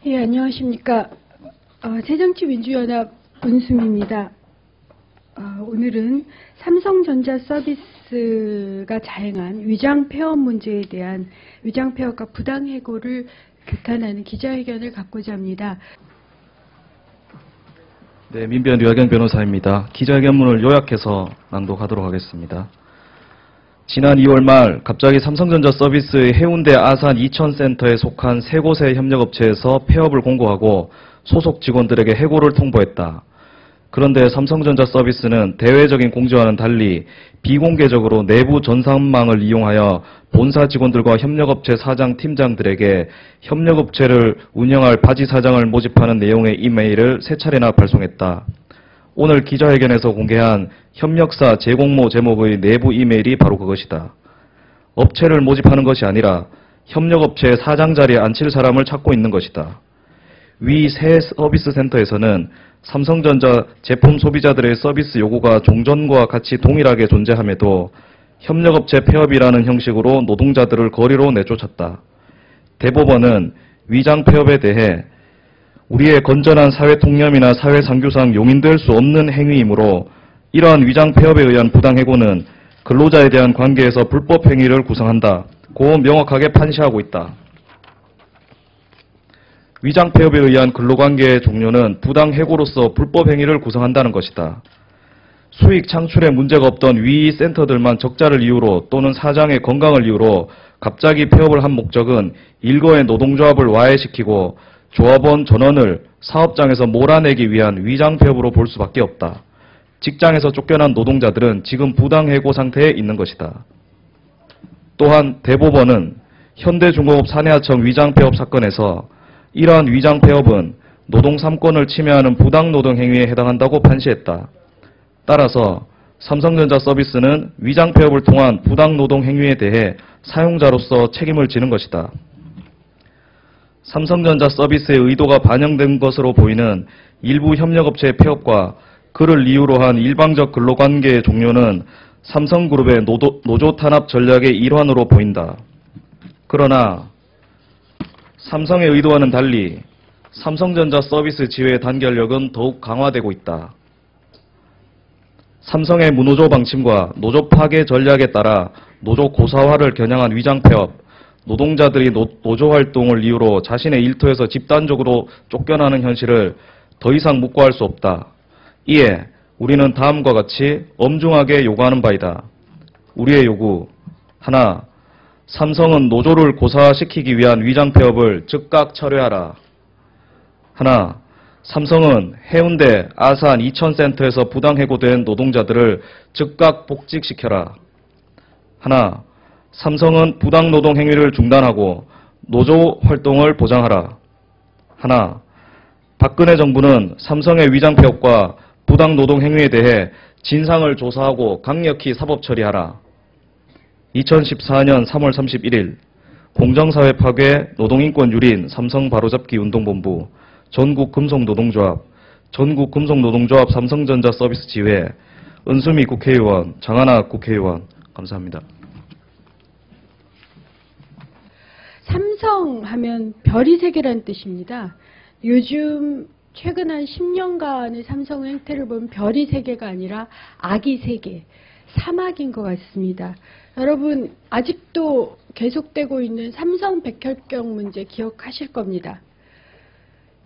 예, 안녕하십니까. 새정치민주연합 문수미입니다. 오늘은 삼성전자 서비스가 자행한 위장 폐업 문제에 대한 위장 폐업과 부당 해고를 규탄하는 기자회견을 갖고자 합니다. 네, 민변 류하경 변호사입니다. 기자회견문을 요약해서 낭독하도록 하겠습니다. 지난 2월 말 갑자기 삼성전자 서비스의 해운대 아산 이천센터에 속한 세 곳의 협력업체에서 폐업을 공고하고 소속 직원들에게 해고를 통보했다. 그런데 삼성전자 서비스는 대외적인 공지와는 달리 비공개적으로 내부 전산망을 이용하여 본사 직원들과 협력업체 사장 팀장들에게 협력업체를 운영할 바지 사장을 모집하는 내용의 이메일을 세 차례나 발송했다. 오늘 기자회견에서 공개한 협력사 재공모 제목의 내부 이메일이 바로 그것이다. 업체를 모집하는 것이 아니라 협력업체의 사장 자리에 앉힐 사람을 찾고 있는 것이다. 위 세 서비스 센터에서는 삼성전자 제품 소비자들의 서비스 요구가 종전과 같이 동일하게 존재함에도 협력업체 폐업이라는 형식으로 노동자들을 거리로 내쫓았다. 대법원은 위장 폐업에 대해 우리의 건전한 사회 통념이나 사회 상규상 용인될 수 없는 행위이므로 이러한 위장 폐업에 의한 부당해고는 근로자에 대한 관계에서 불법 행위를 구성한다고 명확하게 판시하고 있다. 위장 폐업에 의한 근로관계의 종료는 부당해고로서 불법 행위를 구성한다는 것이다. 수익 창출에 문제가 없던 위 센터들만 적자를 이유로 또는 사장의 건강을 이유로 갑자기 폐업을 한 목적은 일거의 노동조합을 와해시키고 조합원 전원을 사업장에서 몰아내기 위한 위장 폐업으로 볼 수밖에 없다. 직장에서 쫓겨난 노동자들은 지금 부당해고 상태에 있는 것이다. 또한 대법원은 현대중공업 사내하청 위장 폐업 사건에서 이러한 위장 폐업은 노동 3권을 침해하는 부당노동 행위에 해당한다고 판시했다. 따라서 삼성전자 서비스는 위장 폐업을 통한 부당노동 행위에 대해 사용자로서 책임을 지는 것이다. 삼성전자 서비스의 의도가 반영된 것으로 보이는 일부 협력업체의 폐업과 그를 이유로 한 일방적 근로관계의 종료는 삼성그룹의 노조 탄압 전략의 일환으로 보인다. 그러나 삼성의 의도와는 달리 삼성전자 서비스 지회의 단결력은 더욱 강화되고 있다. 삼성의 무노조 방침과 노조 파괴 전략에 따라 노조 고사화를 겨냥한 위장 폐업, 노동자들이 노조 활동을 이유로 자신의 일터에서 집단적으로 쫓겨나는 현실을 더 이상 묵과할 수 없다. 이에 우리는 다음과 같이 엄중하게 요구하는 바이다. 우리의 요구. 하나, 삼성은 노조를 고사시키기 위한 위장 폐업을 즉각 철회하라. 하나, 삼성은 해운대, 아산, 이천센터에서 부당해고된 노동자들을 즉각 복직시켜라. 하나, 삼성은 부당노동 행위를 중단하고 노조 활동을 보장하라. 하나, 박근혜 정부는 삼성의 위장 폐업과 부당노동 행위에 대해 진상을 조사하고 강력히 사법 처리하라. 2014년 3월 31일 공정사회 파괴 노동인권 유린 삼성 바로잡기 운동본부 전국금속노동조합 전국금속노동조합 삼성전자 서비스 지회 은수미 국회의원 장하나 국회의원 감사합니다. 삼성 하면 별이 세 개라는 뜻입니다. 요즘 최근 한 10년간의 삼성의 행태를 보면 별이 세 개가 아니라 악이 세 개, 사막인 것 같습니다. 여러분 아직도 계속되고 있는 삼성 백혈병 문제 기억하실 겁니다.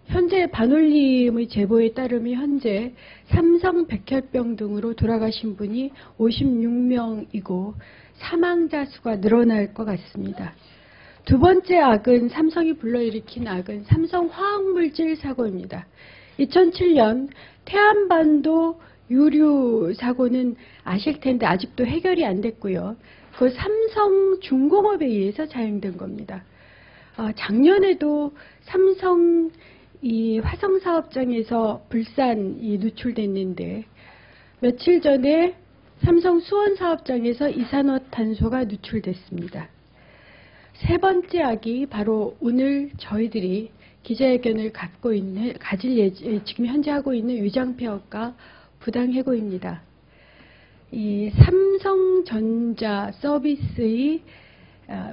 현재 반올림의 제보에 따르면 현재 삼성 백혈병 등으로 돌아가신 분이 56명이고 사망자 수가 늘어날 것 같습니다. 두 번째 악은 삼성이 불러일으킨 악은 삼성 화학물질 사고입니다. 2007년 태안반도 유류 사고는 아실 텐데 아직도 해결이 안 됐고요. 그 삼성 중공업에 의해서 자행된 겁니다. 작년에도 삼성 이 화성 사업장에서 불산이 누출됐는데 며칠 전에 삼성 수원 사업장에서 이산화탄소가 누출됐습니다. 세 번째 악이 바로 오늘 저희들이 기자회견을 지금 현재 하고 있는 위장 폐업과 부당해고입니다. 이 삼성전자 서비스의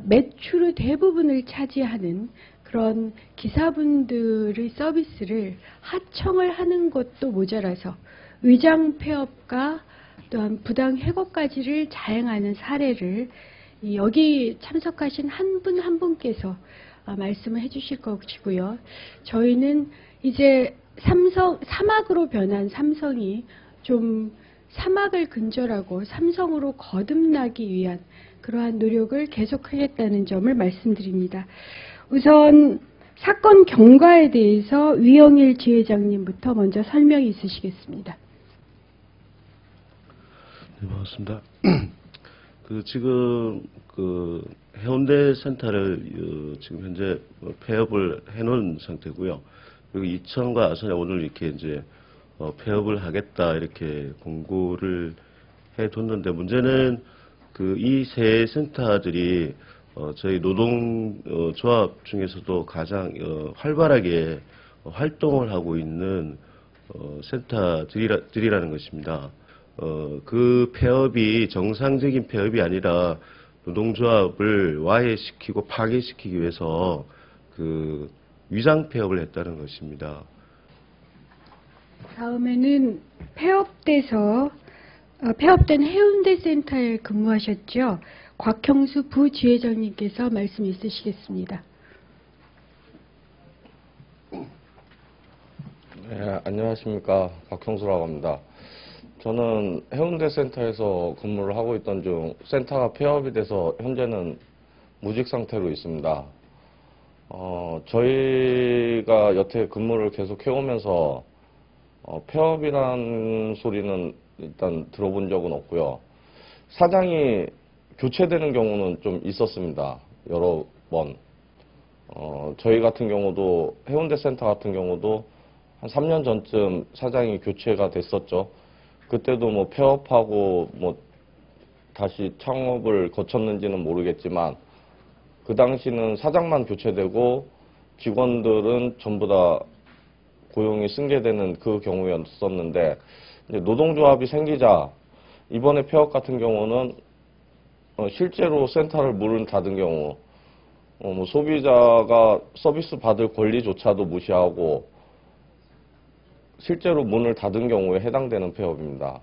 매출의 대부분을 차지하는 그런 기사분들의 서비스를 하청을 하는 것도 모자라서 위장 폐업과 또한 부당 해고까지를 자행하는 사례를 여기 참석하신 한 분 한 분께서 말씀을 해주실 것이고요. 저희는 이제 사막으로 변한 삼성이 좀 사막을 근절하고 삼성으로 거듭나기 위한 그러한 노력을 계속하겠다는 점을 말씀드립니다. 우선 사건 경과에 대해서 위영일 지회장님부터 먼저 설명이 있으시겠습니다. 네, 반갑습니다. 지금 해운대 센터를 지금 현재 폐업을 해놓은 상태고요. 그리고 이천과 아산에 오늘 이렇게 이제 폐업을 하겠다 이렇게 공고를 해뒀는데, 문제는 이 세 센터들이 저희 노동조합 중에서도 가장 활발하게 활동을 하고 있는 센터들이라는 것입니다. 그 폐업이 정상적인 폐업이 아니라 노동조합을 와해시키고 파괴시키기 위해서 위장 폐업을 했다는 것입니다. 다음에는 폐업된 해운대 센터에 근무하셨죠? 곽형수 부지회장님께서 말씀 있으시겠습니다. 네, 안녕하십니까. 곽형수라고 합니다. 저는 해운대 센터에서 근무를 하고 있던 중 센터가 폐업이 돼서 현재는 무직 상태로 있습니다. 저희가 여태 근무를 계속 해오면서 폐업이라는 소리는 일단 들어본 적은 없고요. 사장이 교체되는 경우는 좀 있었습니다. 여러 번. 저희 같은 경우도 해운대 센터 같은 경우도 한 3년 전쯤 사장이 교체가 됐었죠. 그때도 뭐 폐업하고 뭐 다시 창업을 거쳤는지는 모르겠지만 그 당시는 사장만 교체되고 직원들은 전부 다 고용이 승계되는 그 경우였었는데, 이제 노동조합이 생기자 이번에 폐업 같은 경우는 실제로 센터를 문을 닫은 경우 뭐 소비자가 서비스 받을 권리조차도 무시하고 실제로 문을 닫은 경우에 해당되는 폐업입니다.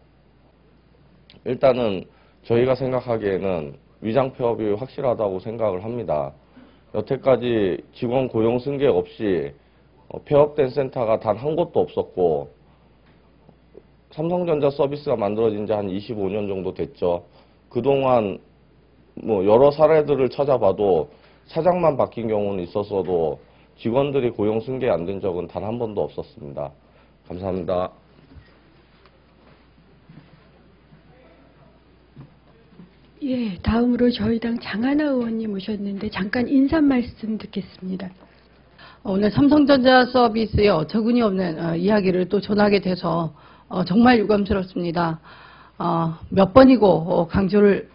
일단은 저희가 생각하기에는 위장 폐업이 확실하다고 생각을 합니다. 여태까지 직원 고용 승계 없이 폐업된 센터가 단 한 곳도 없었고, 삼성전자 서비스가 만들어진 지 한 25년 정도 됐죠. 그동안 뭐 여러 사례들을 찾아봐도 사장만 바뀐 경우는 있었어도 직원들이 고용 승계 안 된 적은 단 한 번도 없었습니다. 감사합니다. 예, 다음으로 저희 당 장하나 의원님 오셨는데 잠깐 인사 말씀 듣겠습니다. 오늘 삼성전자 서비스의 어처구니 없는 이야기를 또 전하게 돼서 정말 유감스럽습니다. 몇 번이고 강조를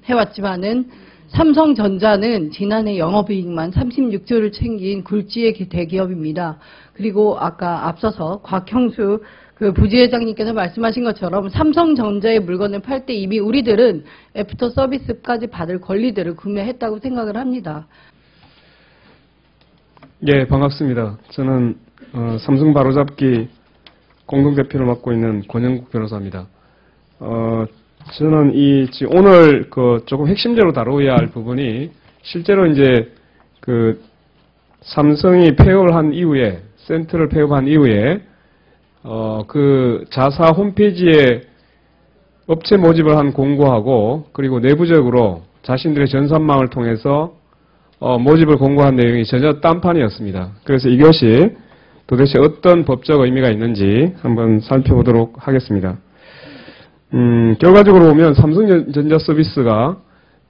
해왔지만은 삼성전자는 지난해 영업이익만 36조를 챙긴 굴지의 대기업입니다. 그리고 아까 앞서서 곽형수 부지회장님께서 말씀하신 것처럼 삼성전자의 물건을 팔 때 이미 우리들은 애프터 서비스까지 받을 권리들을 구매했다고 생각을 합니다. 예, 반갑습니다. 저는 삼성 바로잡기 공동대표를 맡고 있는 권영국 변호사입니다. 저는 오늘 조금 핵심적으로 다루어야 할 부분이 실제로 이제 삼성이 폐업을 한 이후에, 센터를 폐업한 이후에, 자사 홈페이지에 업체 모집을 한 공고하고, 그리고 내부적으로 자신들의 전산망을 통해서 모집을 공고한 내용이 전혀 딴판이었습니다. 그래서 이것이 도대체 어떤 법적 의미가 있는지 한번 살펴보도록 하겠습니다. 결과적으로 보면 삼성전자 서비스가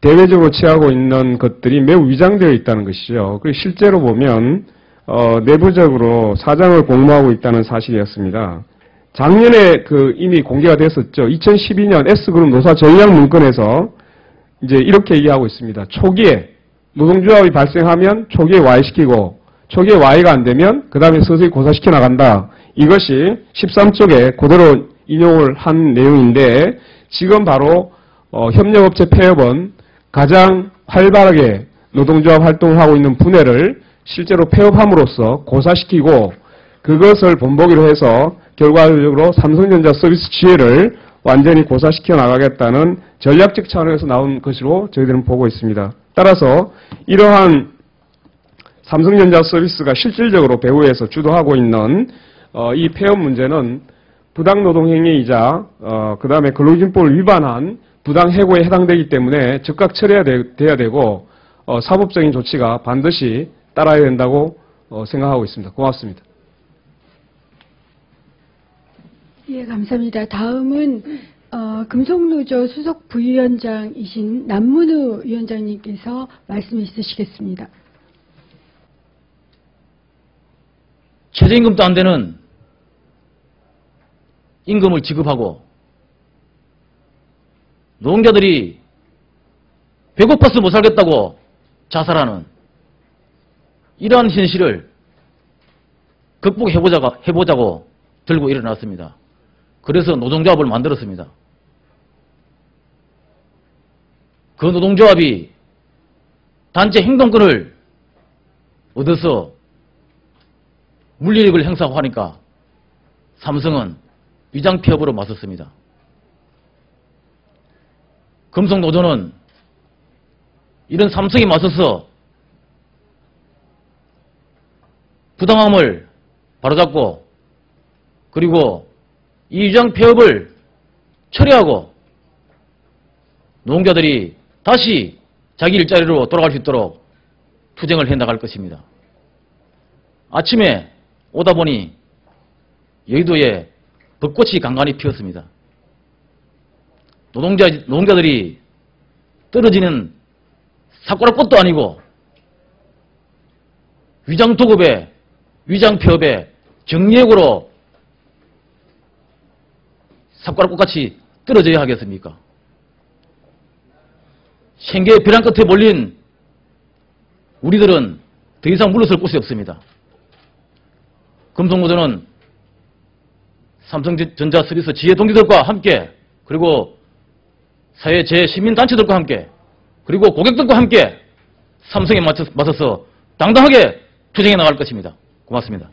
대외적으로 취하고 있는 것들이 매우 위장되어 있다는 것이죠. 그리고 실제로 보면 내부적으로 사장을 공모하고 있다는 사실이었습니다. 작년에 이미 공개가 됐었죠. 2012년 S그룹 노사 전략 문건에서 이제 이렇게 얘기하고 있습니다. 초기에 노동조합이 발생하면 초기에 와해시키고, 초기에 와해가 안 되면 그 다음에 서서히 고사시켜 나간다. 이것이 13쪽에 그대로 인용을 한 내용인데, 지금 바로 협력업체 폐업은 가장 활발하게 노동조합 활동을 하고 있는 분해를 실제로 폐업함으로써 고사시키고 그것을 본보기로 해서 결과적으로 삼성전자 서비스 지혜를 완전히 고사시켜 나가겠다는 전략적 차원에서 나온 것으로 저희들은 보고 있습니다. 따라서 이러한 삼성전자 서비스가 실질적으로 배후에서 주도하고 있는 이 폐업 문제는 부당노동행위이자 그 다음에 근로기준법을 위반한 부당해고에 해당되기 때문에 즉각 처리돼야 되고 사법적인 조치가 반드시 따라야 된다고 생각하고 있습니다. 고맙습니다. 예, 감사합니다. 다음은 금속노조 수석 부위원장이신 남문우 위원장님께서 말씀 있으시겠습니다. 최저임금도 안 되는 임금을 지급하고 노동자들이 배고파서 못 살겠다고 자살하는 이러한 현실을 극복해보자고 들고 일어났습니다. 그래서 노동조합을 만들었습니다. 그 노동조합이 단체 행동권을 얻어서 물리력을 행사하니까 삼성은 위장폐업으로 맞섰습니다. 금속노조는 이런 삼성이 맞서서 부당함을 바로잡고 그리고 이 위장폐업을 처리하고 노동자들이 다시 자기 일자리로 돌아갈 수 있도록 투쟁을 해나갈 것입니다. 아침에 오다 보니 여의도에 벚꽃이 간간히 피었습니다. 노동자들이 떨어지는 사쿠라꽃도 아니고 위장도급에 위장폐업에 정리해고로 사쿠라꽃같이 떨어져야 하겠습니까? 생계의 벼랑 끝에 몰린 우리들은 더 이상 물러설 곳이 없습니다. 금속노조는 삼성전자 서비스 지혜 동기들과 함께 그리고 사회 재시민단체들과 함께 그리고 고객들과 함께 삼성에 맞서서 당당하게 투쟁해 나갈 것입니다. 고맙습니다.